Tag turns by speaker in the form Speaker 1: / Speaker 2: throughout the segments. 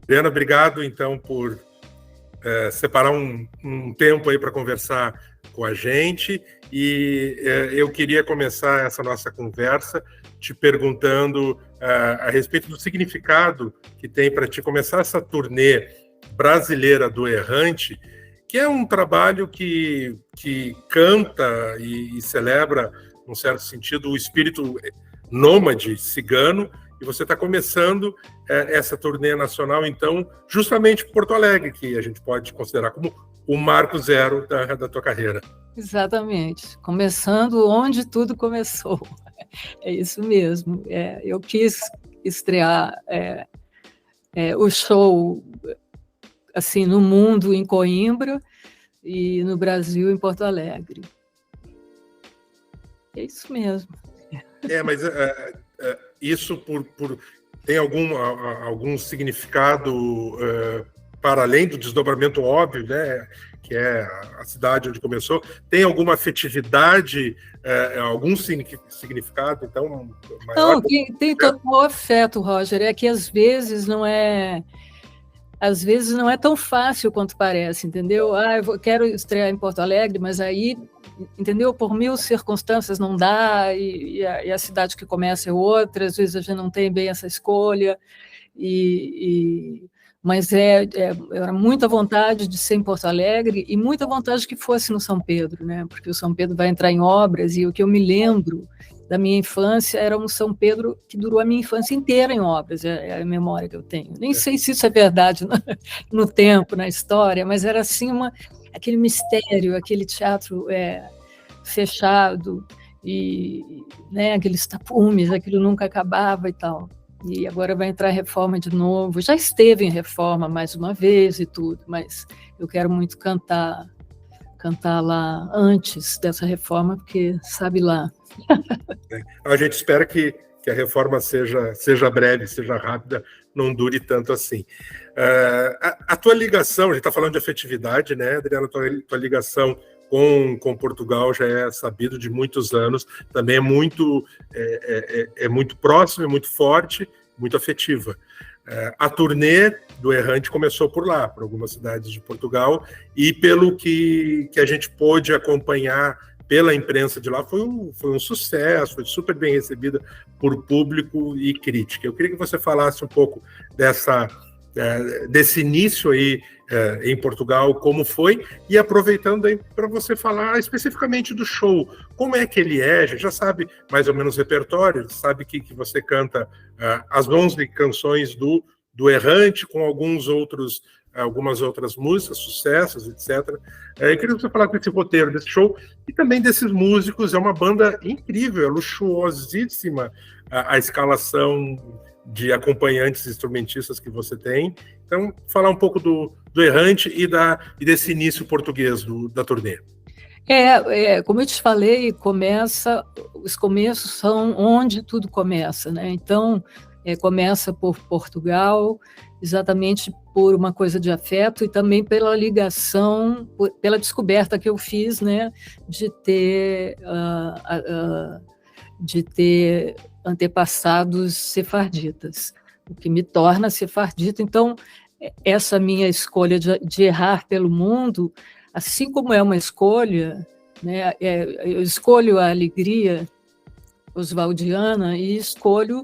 Speaker 1: Adriana, obrigado, então, por separar um tempo aí para conversar com a gente. E eu queria começar essa nossa conversa te perguntando a respeito do significado que tem para ti começar essa turnê brasileira do Errante, que é um trabalho que canta e celebra, num certo sentido, o espírito nômade cigano, e você está começando essa turnê nacional, então, justamente Porto Alegre, que a gente pode considerar como o marco zero da tua carreira.
Speaker 2: Exatamente. Começando onde tudo começou. É isso mesmo. Eu quis estrear o show assim, no mundo, em Coimbra, e no Brasil, em Porto Alegre. É isso mesmo.
Speaker 1: Mas isso tem algum significado para além do desdobramento óbvio, né, que é a cidade onde começou? Tem alguma afetividade, algum significado, então, maior?
Speaker 2: Não, tem total afeto, Roger. É que às vezes não é tão fácil quanto parece, entendeu? Eu quero estrear em Porto Alegre, mas aí, entendeu? Por mil circunstâncias não dá, e a cidade que começa é outra, às vezes a gente não tem bem essa escolha, mas era muita vontade de ser em Porto Alegre e muita vontade que fosse no São Pedro, né? Porque o São Pedro vai entrar em obras, e o que eu me lembro da minha infância era um São Pedro que durou a minha infância inteira em obras, é a memória que eu tenho. Nem sei se isso é verdade no tempo, na história, mas era assim aquele mistério, aquele teatro fechado, e né, aqueles tapumes, aquilo nunca acabava e tal. E agora vai entrar em reforma de novo. Já esteve em reforma mais uma vez e tudo, mas eu quero muito cantar lá antes dessa reforma, porque sabe lá.
Speaker 1: A gente espera que a reforma seja breve, seja rápida, não dure tanto assim. A tua ligação, a gente está falando de afetividade, né, Adriana? Tua ligação com Portugal já é sabido de muitos anos, também é muito próxima, é muito forte, muito afetiva. A turnê do Errante começou por lá, por algumas cidades de Portugal, e pelo que a gente pôde acompanhar pela imprensa de lá, foi um sucesso, foi super bem recebida por público e crítica. Eu queria que você falasse um pouco desse início aí em Portugal, como foi, e aproveitando aí para você falar especificamente do show, como é que ele é, a gente já sabe mais ou menos o repertório, sabe que você canta as 11 canções do Errante, com algumas outras músicas, sucessos, etc. Eu queria que você falasse desse roteiro, desse show, e também desses músicos. É uma banda incrível, é luxuosíssima a escalação de acompanhantes instrumentistas que você tem. Então, falar um pouco do Errante e desse início português da turnê.
Speaker 2: Como eu te falei, os começos são onde tudo começa, né? Então, começa por Portugal, exatamente por uma coisa de afeto e também pela ligação, pela descoberta que eu fiz, né, de ter antepassados sefarditas, o que me torna sefardita. Então, essa minha escolha de errar pelo mundo, assim como é uma escolha, né, eu escolho a alegria oswaldiana e escolho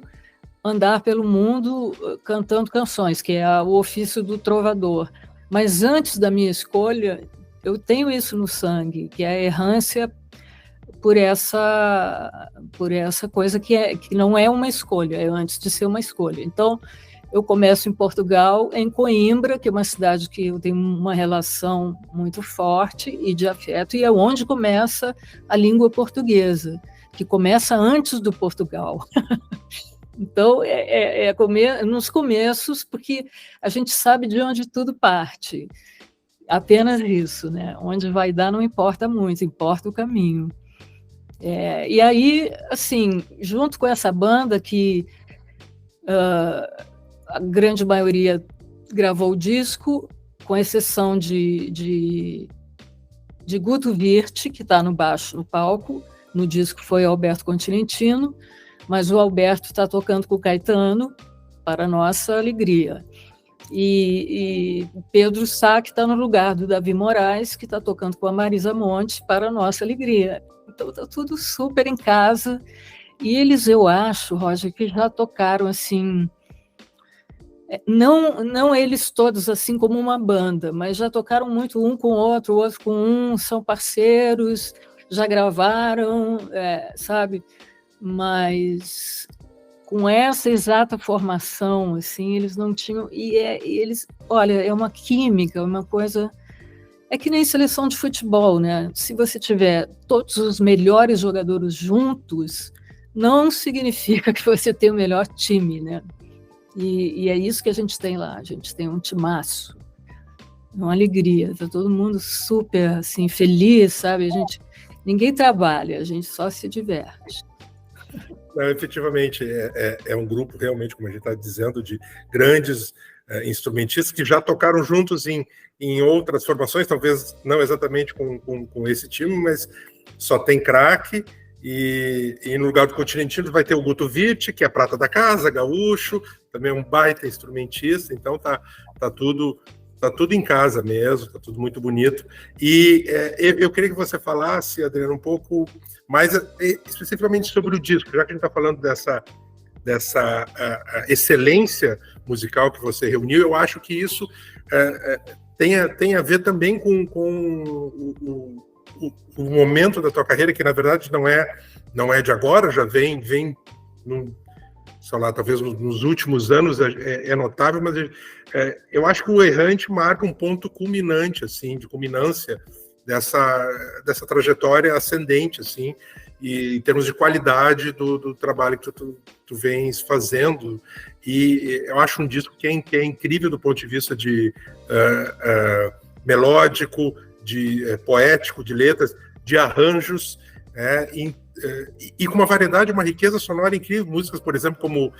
Speaker 2: andar pelo mundo cantando canções, que é o ofício do trovador. Mas antes da minha escolha, eu tenho isso no sangue, que é a errância por essa coisa que não é uma escolha, é antes de ser uma escolha. Então, eu começo em Portugal, em Coimbra, que é uma cidade que eu tenho uma relação muito forte e de afeto, e é onde começa a língua portuguesa, que começa antes do Portugal. Então, nos começos, porque a gente sabe de onde tudo parte. Apenas isso, né? Onde vai dar não importa muito, importa o caminho. E aí, assim, junto com essa banda que a grande maioria gravou o disco, com exceção de Guto Wirth, que está no baixo, no palco. No disco foi Alberto Continentino, mas o Alberto está tocando com o Caetano, para nossa alegria. E Pedro Sá, que está no lugar do Davi Moraes, que está tocando com a Marisa Monte, para a nossa alegria. Então está tudo super em casa. E eles, eu acho, Roger, que já tocaram assim, não eles todos assim como uma banda, mas já tocaram muito um com o outro com um, são parceiros, já gravaram, sabe? Mas com essa exata formação, assim, eles não tinham... E eles, olha, é uma química, uma coisa... É que nem seleção de futebol, né? Se você tiver todos os melhores jogadores juntos, não significa que você tem o melhor time, né? E é isso que a gente tem lá. A gente tem um timaço, uma alegria. Está todo mundo super assim, feliz, sabe? Ninguém trabalha, a gente só se diverte.
Speaker 1: Não, efetivamente, é um grupo realmente, como a gente está dizendo, de grandes instrumentistas que já tocaram juntos em outras formações, talvez não exatamente com esse time, mas só tem craque, e no lugar do Continentino vai ter o Guto Vitti, que é a prata da casa, gaúcho, também um baita instrumentista, então tá tudo em casa mesmo, tá tudo muito bonito. E eu queria que você falasse, Adriana, um pouco mais especificamente sobre o disco, já que a gente está falando dessa excelência musical que você reuniu. Eu acho que isso tem a ver também com o momento da tua carreira, que na verdade não é de agora, já vem sei lá, talvez nos últimos anos é notável, mas eu acho que o Errante marca um ponto culminante, assim, de culminância dessa trajetória ascendente, assim, e em termos de qualidade do trabalho que tu vens fazendo. E eu acho um disco que é incrível do ponto de vista de melódico, de poético, de letras, de arranjos, e com uma variedade, uma riqueza sonora incrível. Músicas, por exemplo, como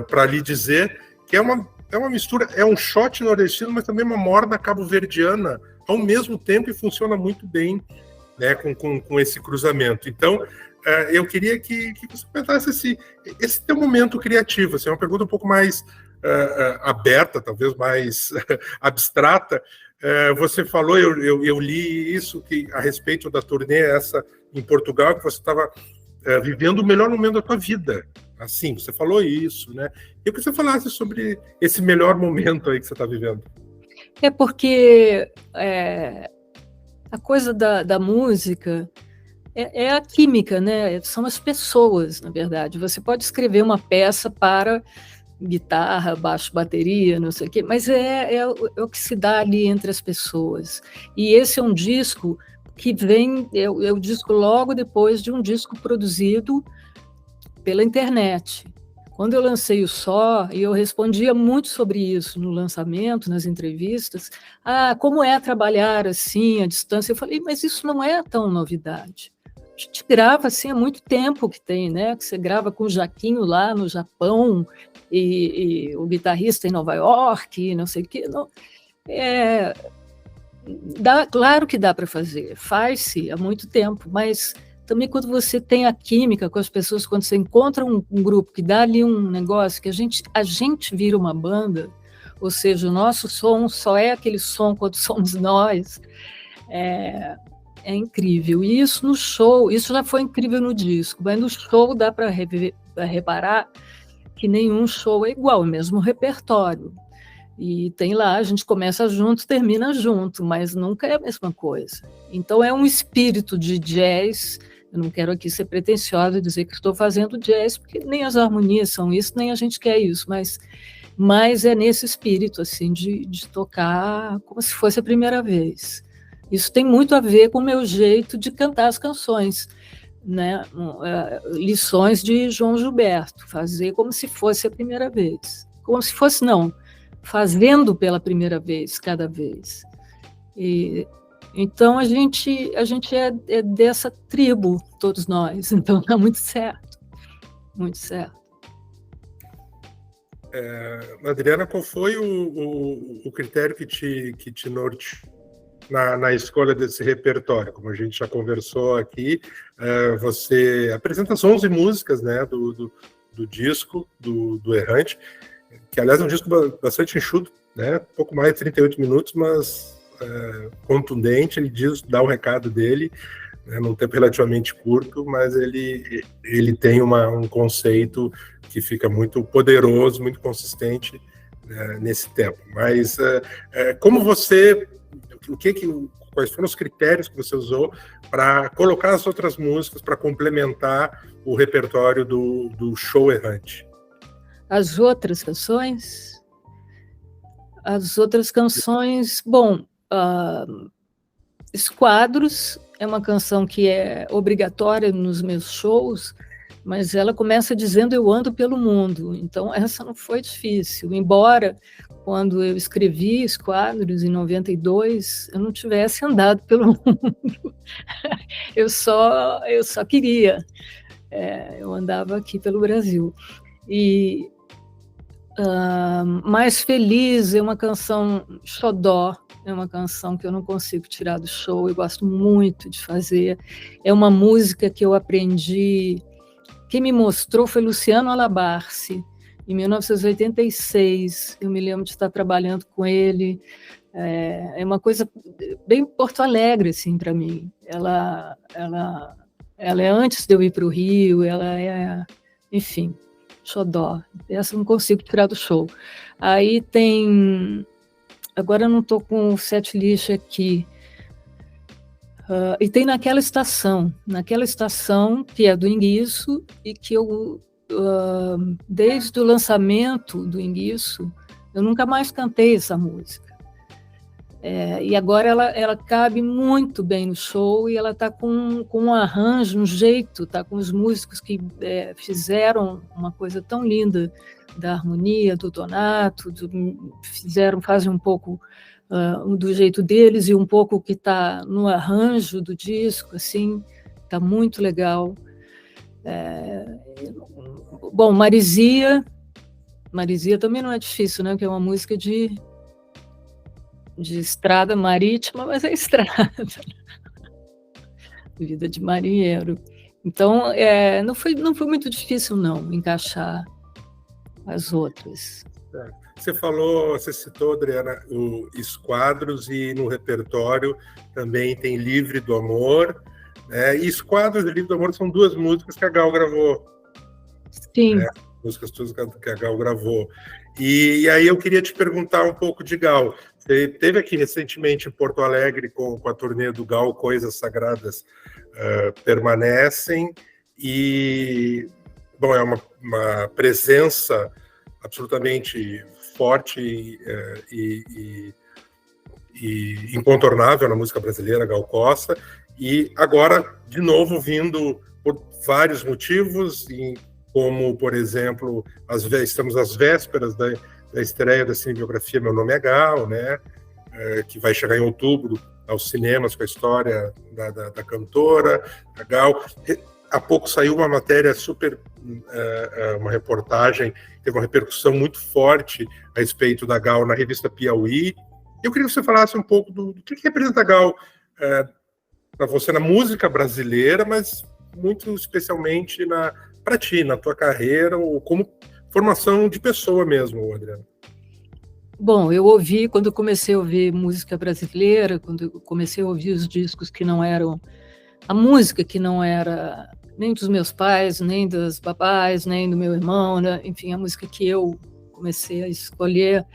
Speaker 1: Pra Lhe Dizer, que é uma mistura, é um shot nordestino, mas também uma morna cabo-verdiana ao mesmo tempo, e funciona muito bem, né, com esse cruzamento. Então, eu queria que você comentasse esse teu momento criativo. Assim, é uma pergunta um pouco mais aberta, talvez mais abstrata. Você falou, eu li isso, que a respeito da turnê essa em Portugal, que você estava vivendo o melhor momento da tua vida. Assim, você falou isso, né? Eu queria que você falasse sobre esse melhor momento aí que você está vivendo.
Speaker 2: É porque a coisa da música é a química, né? São as pessoas, na verdade. Você pode escrever uma peça para guitarra, baixo, bateria, não sei o quê, mas é o que se dá ali entre as pessoas. E esse é um disco que vem, é o disco logo depois de um disco produzido pela internet. Quando eu lancei o Só, e eu respondia muito sobre isso no lançamento, nas entrevistas, como é trabalhar assim, à distância? Eu falei, mas isso não é tão novidade. A gente grava assim há muito tempo que tem, né? Que você grava com o Jaquinho lá no Japão, e o guitarrista em Nova York, não sei o quê. Não, claro que dá para fazer, faz-se há muito tempo, mas também quando você tem a química com as pessoas, quando você encontra um grupo que dá ali um negócio, que a gente vira uma banda, ou seja, o nosso som só é aquele som quando somos nós, é incrível. E isso no show, isso já foi incrível no disco, mas no show dá para reparar que nenhum show é igual, o mesmo repertório. E tem lá, a gente começa junto, termina junto, mas nunca é a mesma coisa. Então é um espírito de jazz. Eu não quero aqui ser pretensiosa e dizer que estou fazendo jazz, porque nem as harmonias são isso, nem a gente quer isso, mas é nesse espírito assim de tocar como se fosse a primeira vez. Isso tem muito a ver com o meu jeito de cantar as canções, né? Lições de João Gilberto, fazer como se fosse a primeira vez. Como se fosse, não, fazendo pela primeira vez, cada vez. Então, a gente é dessa tribo, todos nós. Então, está muito certo. Muito certo.
Speaker 1: Adriana, qual foi o critério que te norteou na escolha desse repertório? Como a gente já conversou aqui, você apresenta as 11 músicas, né, do disco do Errante, que aliás é um disco bastante enxuto, né? Pouco mais de 38 minutos, mas contundente. Ele dá o recado dele, né, num tempo relativamente curto, mas ele tem um conceito que fica muito poderoso, muito consistente, né, nesse tempo. Mas como você, quais foram os critérios que você usou para colocar as outras músicas para complementar o repertório do Show Errante?
Speaker 2: As outras canções? As outras canções, bom, Esquadros é uma canção que é obrigatória nos meus shows, mas ela começa dizendo eu ando pelo mundo, então essa não foi difícil, embora quando eu escrevi Esquadros em 92, eu não tivesse andado pelo mundo, eu só queria, eu andava aqui pelo Brasil. E Mais Feliz é uma canção xodó, é uma canção que eu não consigo tirar do show, eu gosto muito de fazer, é uma música que eu aprendi. Quem me mostrou foi Luciano Alabarce, em 1986. Eu me lembro de estar trabalhando com ele. É uma coisa bem Porto Alegre, assim, para mim. Ela é antes de eu ir para o Rio, enfim, xodó. Essa eu não consigo tirar do show. Aí tem... Agora eu não estou com o set list aqui. E tem Naquela Estação que é do Enguiço e que eu, desde o lançamento do Enguiço, eu nunca mais cantei essa música. E agora ela cabe muito bem no show e ela está com um arranjo, um jeito, está com os músicos que fizeram uma coisa tão linda da harmonia, do Donato, fazem um pouco do jeito deles e um pouco que está no arranjo do disco, assim, está muito legal. Bom, Marizia também não é difícil, né? Porque é uma música de estrada marítima, mas é estrada. Vida de marinheiro. Então, não foi muito difícil, não, encaixar as outras.
Speaker 1: Você citou, Adriana, o Esquadros, e no repertório também tem Livre do Amor, né? E Esquadros e Livre do Amor são duas músicas que a Gal gravou.
Speaker 2: Sim.
Speaker 1: Né? Músicas todas que a Gal gravou. E aí eu queria te perguntar um pouco de Gal. Você esteve aqui recentemente em Porto Alegre com a turnê do Gal, Coisas Sagradas Permanecem, e bom, é uma presença absolutamente forte e incontornável na música brasileira, Gal Costa, e agora, de novo, vindo por vários motivos, como, por exemplo, estamos às vésperas da estreia da cinebiografia Meu Nome é Gal, né, que vai chegar em outubro aos cinemas com a história da cantora, a Gal. Há pouco saiu uma matéria uma reportagem, teve uma repercussão muito forte a respeito da Gal na revista Piauí. Eu queria que você falasse um pouco do que representa a Gal para você na música brasileira, mas muito especialmente para ti, na tua carreira, ou como formação de pessoa mesmo, Adriana.
Speaker 2: Bom, quando eu comecei a ouvir música brasileira, quando eu comecei a ouvir os discos que não eram, a música que não era nem dos meus pais, nem das babás, nem do meu irmão, né? Enfim, a música que eu comecei a escolher,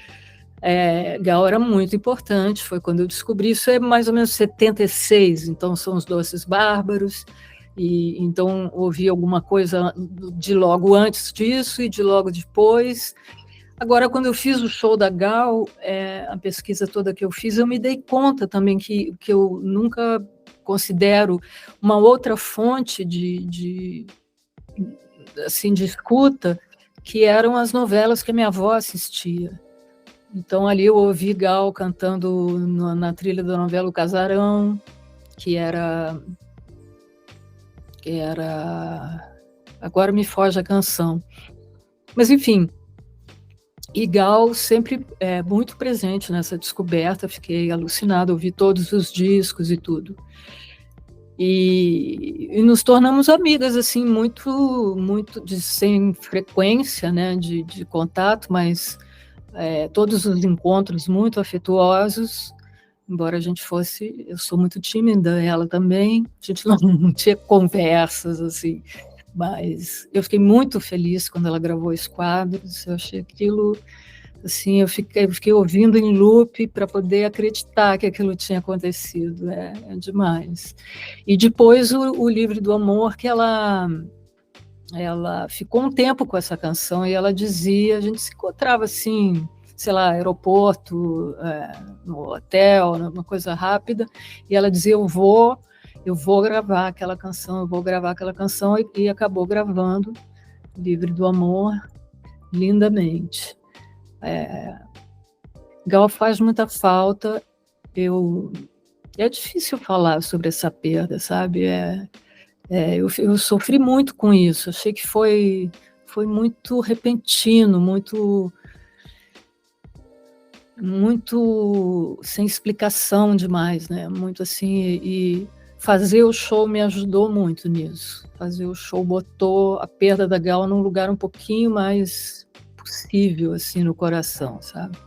Speaker 2: Gal era muito importante, foi quando eu descobri, isso é mais ou menos 76, então são os Doces Bárbaros, e então ouvi alguma coisa de logo antes disso e de logo depois. Agora, quando eu fiz o show da Gal, a pesquisa toda que eu fiz, eu me dei conta também que eu nunca considero uma outra fonte de escuta, que eram as novelas que a minha avó assistia. Então, ali eu ouvi Gal cantando na trilha da novela O Casarão, que era... Agora me foge a canção. Mas, enfim, e Gal sempre muito presente nessa descoberta, fiquei alucinada, ouvi todos os discos e tudo. E nos tornamos amigas, assim, muito sem frequência, né, de contato, mas todos os encontros muito afetuosos, embora a gente fosse, eu sou muito tímida, ela também, a gente não tinha conversas assim, mas eu fiquei muito feliz quando ela gravou Esquadros, eu achei aquilo, assim, eu fiquei ouvindo em loop para poder acreditar que aquilo tinha acontecido, é demais. E depois o Livre do Amor, que ela ficou um tempo com essa canção e ela dizia, a gente se encontrava assim, sei lá, aeroporto, no hotel, uma coisa rápida, e ela dizia, eu vou gravar aquela canção, e acabou gravando Livre do Amor lindamente. Gal faz muita falta, é difícil falar sobre essa perda, sabe? Eu sofri muito com isso, achei que foi muito repentino, muito sem explicação demais, né? Muito assim, e fazer o show me ajudou muito nisso. Fazer o show botou a perda da Gal num lugar um pouquinho mais possível, assim, no coração, sabe?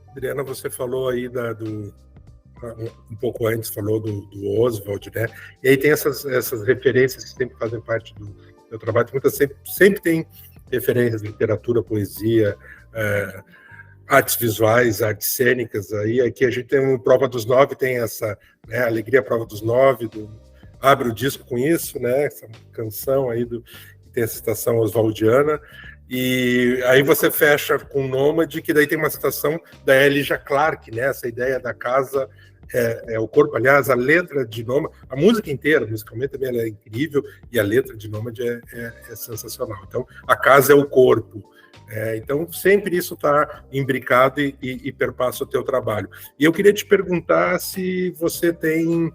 Speaker 1: Adriana, você falou aí um pouco antes, falou do Oswald, né? E aí tem essas referências que sempre fazem parte do meu trabalho. Sempre tem referências, literatura, poesia, artes visuais, artes cênicas. Aí aqui a gente tem uma Prova dos Nove, tem essa, né, Alegria Prova dos Nove, abre o disco com isso, né? Essa canção aí tem essa citação oswaldiana. E aí você fecha com Nômade, que daí tem uma citação da Elijah Clarke, né? Essa ideia da casa o corpo. Aliás, a letra de Nômade, a música inteira, musicalmente também ela é incrível, e a letra de Nômade é sensacional. Então, a casa é o corpo. Então, sempre isso está imbricado e perpassa o teu trabalho. E eu queria te perguntar se você tem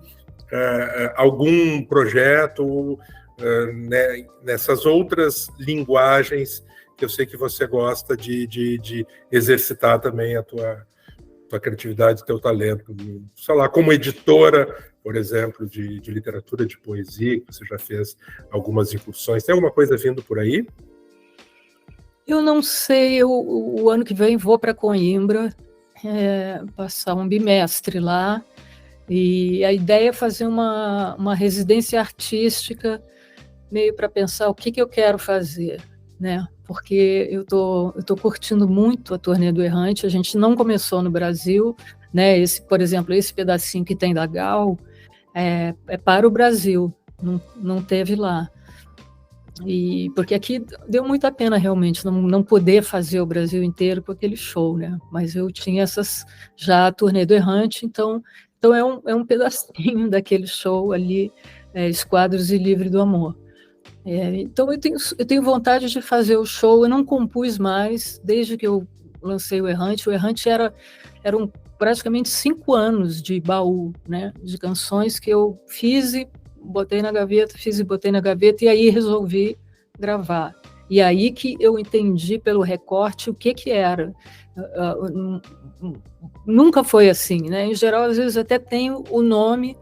Speaker 1: algum projeto nessas outras linguagens que eu sei que você gosta de exercitar também a tua criatividade, teu talento, sei lá, como editora, por exemplo, de literatura, de poesia, que você já fez algumas incursões. Tem alguma coisa vindo por aí?
Speaker 2: Eu não sei, o ano que vem vou para Coimbra, passar um bimestre lá, e a ideia é fazer uma residência artística, meio para pensar o que eu quero fazer, né? Porque eu tô curtindo muito a Turnê do Errante, a gente não começou no Brasil, né? Por exemplo, esse pedacinho que tem da Gal é para o Brasil, não teve lá. E porque aqui deu muita pena realmente não poder fazer o Brasil inteiro com aquele show, né? Mas eu tinha já a Turnê do Errante, então é um pedacinho daquele show ali, Esquadros e Livre do Amor. Então eu tenho vontade de fazer o show. Eu não compus mais desde que eu lancei o Errante. O Errante eram praticamente 5 anos de baú, né? De canções que eu fiz e botei na gaveta, e aí resolvi gravar. E aí que eu entendi pelo recorte o que era. Nunca foi assim, né? Em geral, às vezes até tem o nome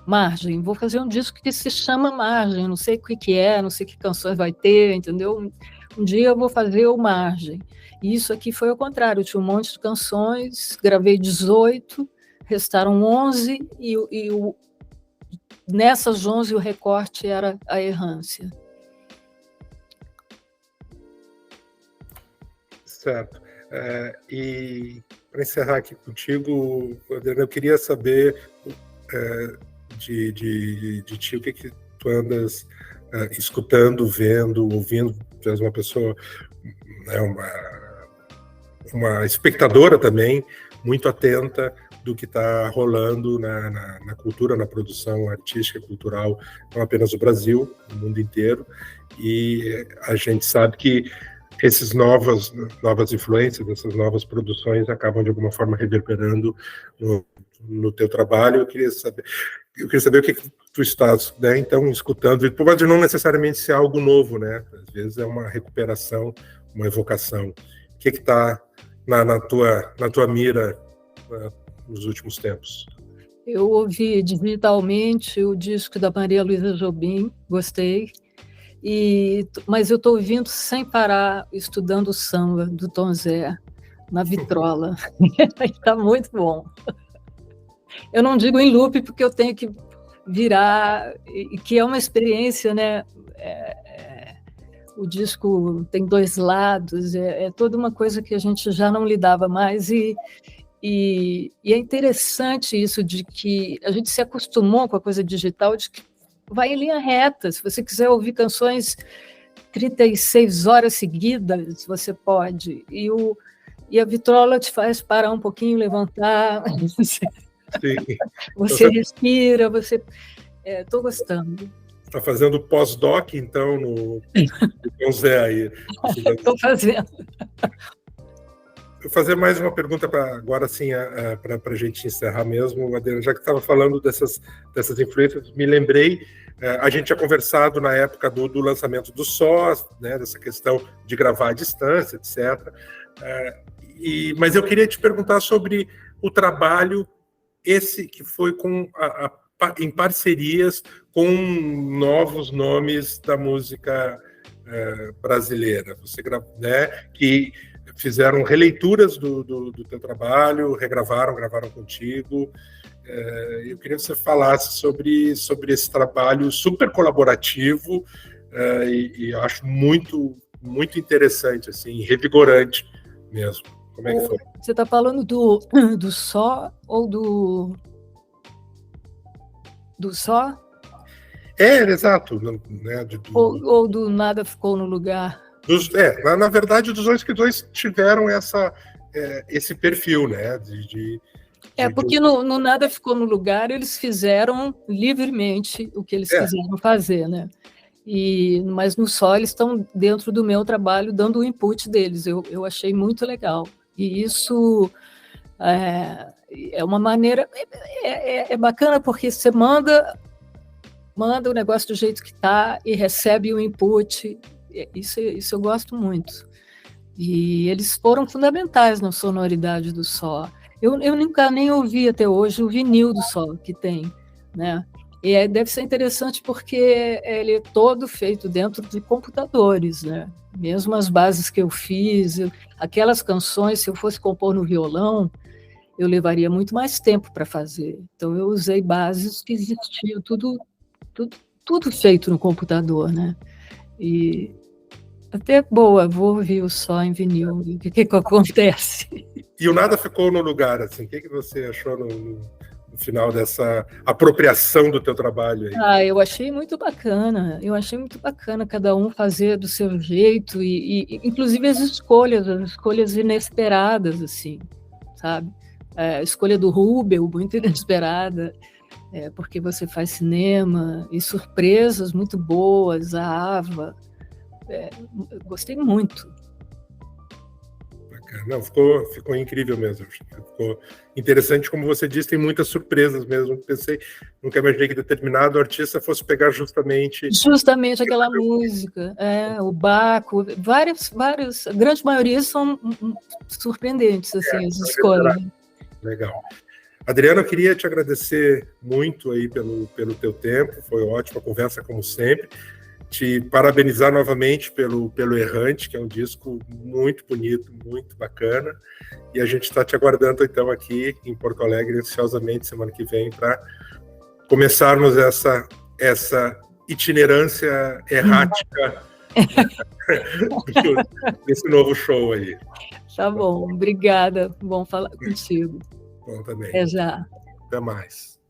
Speaker 2: Margem. Vou fazer um disco que se chama Margem, não sei o que não sei que canções vai ter, entendeu? Um dia eu vou fazer o Margem. E isso aqui foi ao contrário, eu tinha um monte de canções, gravei 18, restaram 11, nessas 11 o recorte era a errância.
Speaker 1: Certo. E para encerrar aqui contigo, Adriana, eu queria saber de ti, o que tu andas escutando, vendo, ouvindo. Tu és uma pessoa, né, uma espectadora também, muito atenta do que está rolando na cultura, na produção artística e cultural, não apenas no Brasil, no mundo inteiro. E a gente sabe que essas novas influências, essas novas produções acabam de alguma forma reverberando no teu trabalho. Eu queria saber o que tu estás, né, então, escutando. Pode não necessariamente ser algo novo, né? Às vezes é uma recuperação, uma evocação. O que está na tua mira nos últimos tempos?
Speaker 2: Eu ouvi digitalmente o disco da Maria Luísa Jobim, gostei. Mas eu estou ouvindo sem parar, estudando o samba do Tom Zé, na vitrola. Está muito bom. Eu não digo em loop, porque eu tenho que virar, e que é uma experiência, né? O disco tem 2 lados, é toda uma coisa que a gente já não lidava mais, e é interessante isso de que a gente se acostumou com a coisa digital, de que vai em linha reta. Se você quiser ouvir canções 36 horas seguidas, você pode. E a vitrola te faz parar um pouquinho, levantar. Você respira, você... Estou gostando.
Speaker 1: Está fazendo pós-doc, então, no Zé aí.
Speaker 2: Estou fazendo.
Speaker 1: Vou fazer mais uma pergunta agora, sim, para a gente encerrar mesmo, Adriana. Já que estava falando dessas influências, me lembrei, a gente tinha conversado na época do lançamento do Sós, né, dessa questão de gravar à distância, etc. Mas eu queria te perguntar sobre o trabalho, esse que foi em parcerias com novos nomes da música brasileira. Você, né, que fizeram releituras do teu trabalho, gravaram contigo. Eu queria que você falasse sobre esse trabalho super colaborativo, e eu acho muito, muito interessante, assim, revigorante mesmo. Como é que foi?
Speaker 2: Você está falando do Só ou do Só?
Speaker 1: Exato. Né,
Speaker 2: ou do Nada Ficou no Lugar?
Speaker 1: Na verdade, os dois tiveram esse perfil, né?
Speaker 2: Porque no Nada Ficou no Lugar, eles fizeram livremente o que eles quiseram fazer, né? Mas no Só eles estão dentro do meu trabalho, dando o input deles. Eu achei muito legal. E isso é uma maneira... É bacana, porque você manda o negócio do jeito que está e recebe o input. Isso eu gosto muito. E eles foram fundamentais na sonoridade do Só. Eu nunca nem ouvi até hoje o vinil do Só que tem, né? E deve ser interessante porque ele é todo feito dentro de computadores, né? Mesmo as bases que eu fiz, aquelas canções, se eu fosse compor no violão, eu levaria muito mais tempo para fazer. Então eu usei bases que existiam, tudo feito no computador, né? E até boa, vou ouvir o Só em vinil, o que acontece.
Speaker 1: E o Nada Ficou no Lugar, assim, o que você achou no final dessa apropriação do teu trabalho aí?
Speaker 2: Eu achei muito bacana, cada um fazer do seu jeito, e inclusive as escolhas inesperadas, assim, sabe? A escolha do Rubel, muito inesperada, porque você faz cinema, e surpresas muito boas, a Ava, gostei muito.
Speaker 1: Não, ficou incrível mesmo. Ficou interessante, como você disse, tem muitas surpresas mesmo. Nunca imaginei que determinado artista fosse pegar justamente
Speaker 2: aquela música, o Baco, várias, a grande maioria são surpreendentes, assim, as escolhas.
Speaker 1: Legal. Adriana, eu queria te agradecer muito aí pelo teu tempo, foi ótima conversa, como sempre. Te parabenizar novamente pelo Errante, que é um disco muito bonito, muito bacana, e a gente está te aguardando então aqui em Porto Alegre ansiosamente semana que vem para começarmos essa itinerância errática desse novo show aí.
Speaker 2: Tá bom, obrigada, bom falar contigo.
Speaker 1: Bom também.
Speaker 2: Até já.
Speaker 1: Até mais.